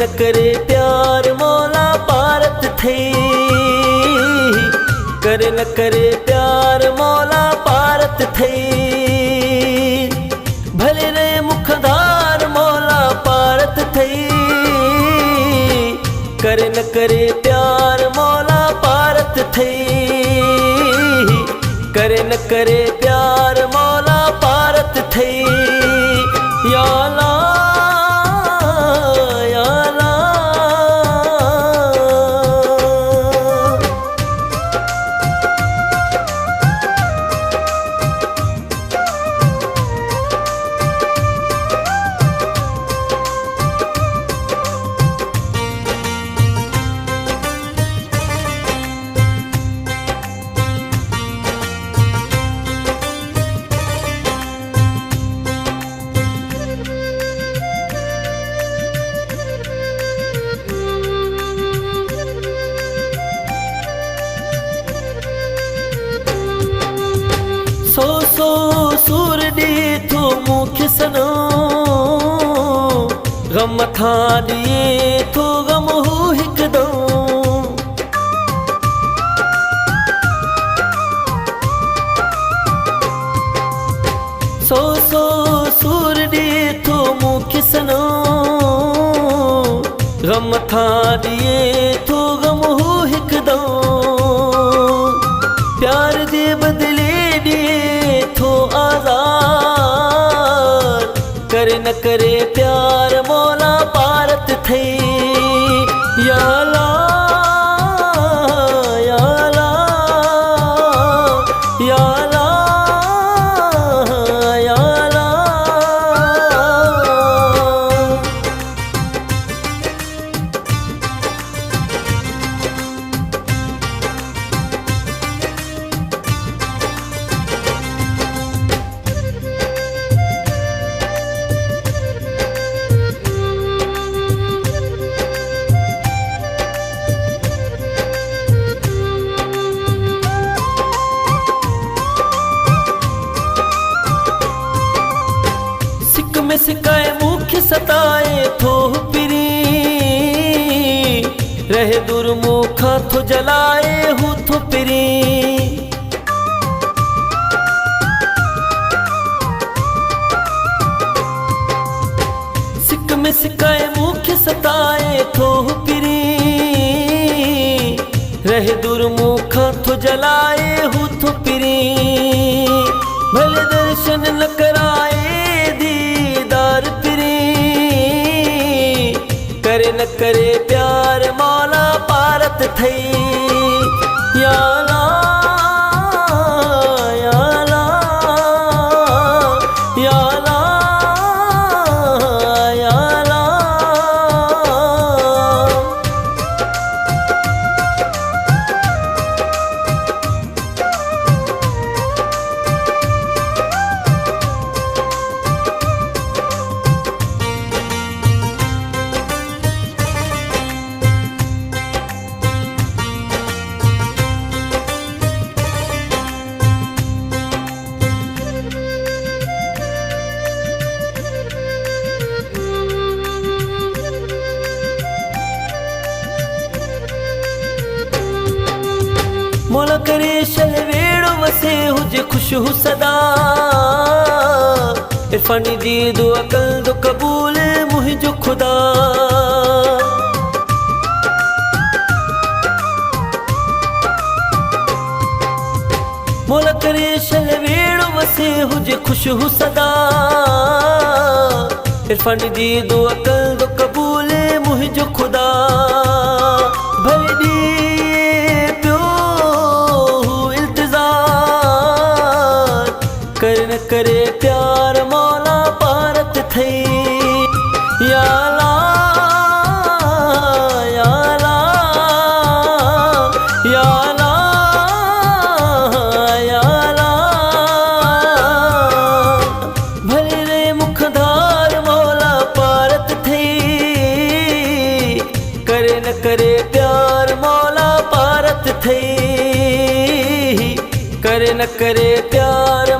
न करे प्यार मौला पारत थई, करे न करे प्यार मौला पारत थई। भले रे मुखदार मौला पारत थई, करे न करे प्यार मौला पारत थई, करे न करे प्यार मौला पारत थई। या अल्लाह या अल्लाह। सो सो सूर दी थो मुख्य सनो, गम था दिए थो गम हो हिकदो। सो सो सूर दी थो मुख्य सनो, गम था दिए थो गम हो हिकदो। प्यार दे बदले थो आज़ाद, करे न करे प्यार मौला पारत थई। या अल्लाह या अल्लाह या अल्लाह या अल्लाह। में सिकाए मुख्य सताए थो पिरी, रहे दूर मुखा थो जलाए हूँ थो पिरी। सिक में सिकाए मुख्य सताए थो पिरी, रहे दूर मुखा थो जलाए हूँ थो पिरी। भले दर्शन न कराए दीदार पिरी, करे न करे प्यार मौला पारत थई। या अल्लाह या अल्लाह या अल्लाह या अल्लाह। मौला करे शलवेड़ो वसे हुजे खुश हु सदा, इरफानी दी दो अकल दो कबूल मुहिंजो खुदा। मौला करे शलवेड़ो वसे हुजे खुश हु सदा, इरफानी दी दो अकल दो कबूल मुहिंजो खुदा। भले दी करे न करे प्यार मौला पारत थई। या अल्लाह या अल्लाह या अल्लाह या अल्लाह। भले रे मुखदार मौला पारत थई, करे न करे प्यार मौला पारत थई, करे न करे प्यार